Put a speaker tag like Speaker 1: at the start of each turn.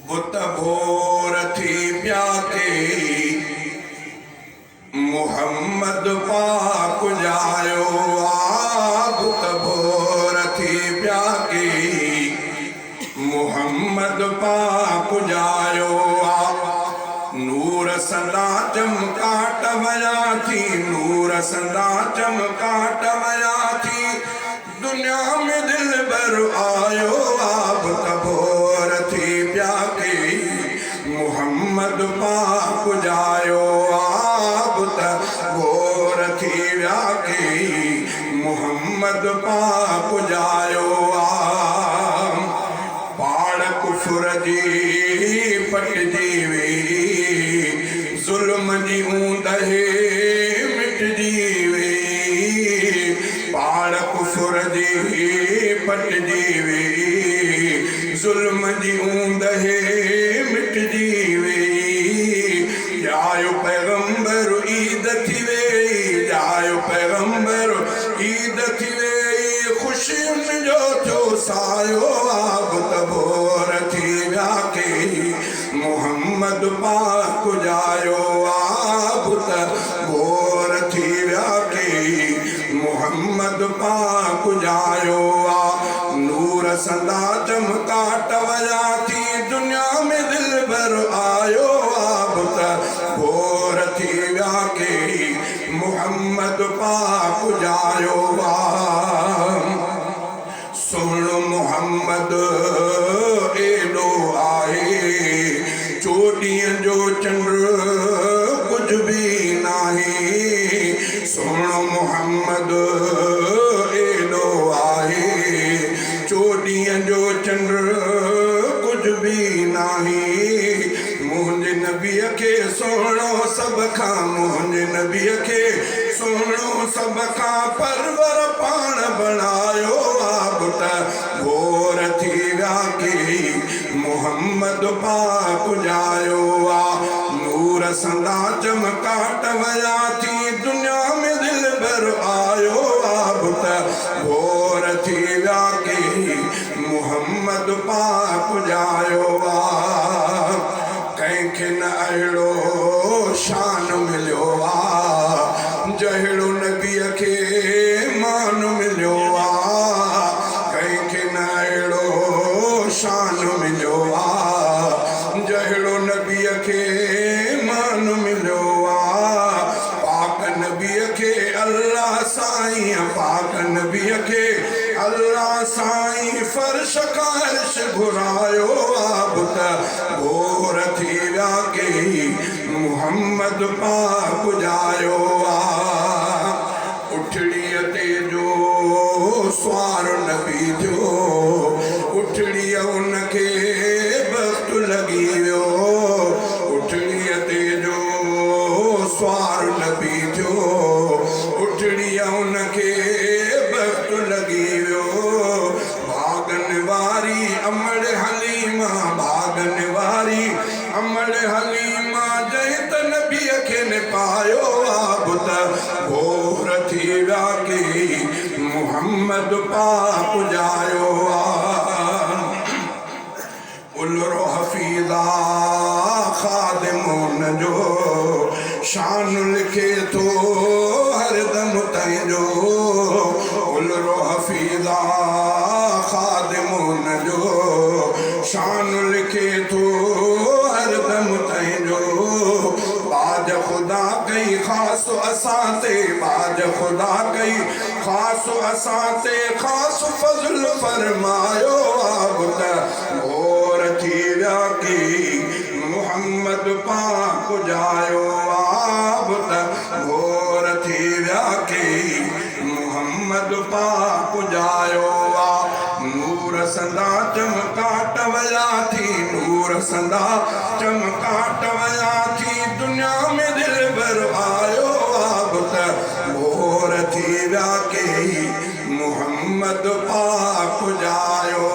Speaker 1: बुत भोर थी प्याके मुहम्मद पाक जायो बुत भोर थी प्याके मुहम्मद पाक जायो नूर सदा चमकाट वया थी नूर सदा चमकाट वया थी दुनिया में दिल भर आयो बुत भोर थी प्याके मुहम्मद पाक जायो बुत भोर थी प्याके मुहम्मद पाक जायो पाड़ कुफर जी पट जीवे जुल्म जी ऊंदहे मिट जीवे पाड़ कुफर जी पट जीवे जुल्म जी ऊंदहे मिट जीवे जायो पैगंबर ईद थी वे जायो पैगंबर ईद थी वे खुशियुनि जो थियो सायो बुत भोर थी व्याके मुहम्मद पाक जायो बुत भोर थी व्याके मुहम्मद पाक जायो नूर सदा चमकाट वया थी दुनिया में दिल भर आयो बुत भोर थी व्याके मुहम्मद पाक जायो सुन मुहम्मद एडो आए चोटियों जो चंद्र कुछ भी नहीं सुन मुहम्मद एडो आए चोटियों जो चंद्र कुछ भी नहीं मुझे नबी के सुनो सब खा मुझे नबी के सुनो सब खा परवर पान बनायो बुत भोर थी व्याके मुहम्मद पाक जायो नूर सदा चमकाट वया थी दुनिया में दिल भर आयो बुत भोर थी व्याके मुहम्मद पाक जायो कंहिंखे न अहिड़ो शान मिलियो जहिड़ो नबीअ खे मान मिलियो कंहिंखे न अहिड़ो शान मिलियो जहिड़ो नबीअ खे मान मिलियो पाक नबीअ खे अल्लाह साईं पाक नबीअ खे अल्लाह साईं फर्श का अर्श घुरायो बुत भोर थी व्याके मुहम्मद पाक जायो उठड़ीअ ते जो स्वार नबी थियो उठड़ीअ उनखे वक़्त लॻी वियो उठड़ीअ ते जो स्वार नबी थियो उठड़ीअ उनखे वक़्त लॻी वियो भागन वारी अमड़ हलीमा भागन वारी अमड़ हलीमा जंहिं त नबीअ खे न पायो बुत भोर थी व्याके मुहम्मद पाक जायो उलरो हफीज़ा खादिमुन जो शान लिखे थो हरदम तंहिंजो उलरो हफीज़ा खादिमुन जो शान लिखे थो हरदम तंहिंजो बाज खुदा कई ख़ास असां ते बाज खुदा कई ख़ास असां ते ख़ास फज़ल फरमायो बुत भोर थी व्याके मुहम्मद पाक जायो बुत भोर थी व्याके मुहम्मद पाक जायो नूर सदा चमकाट वया थी नूर सदा चमकाट वया थी दुनिया में दिल भर आयो बुत भोर थी व्याके मुहम्मद पाक जायो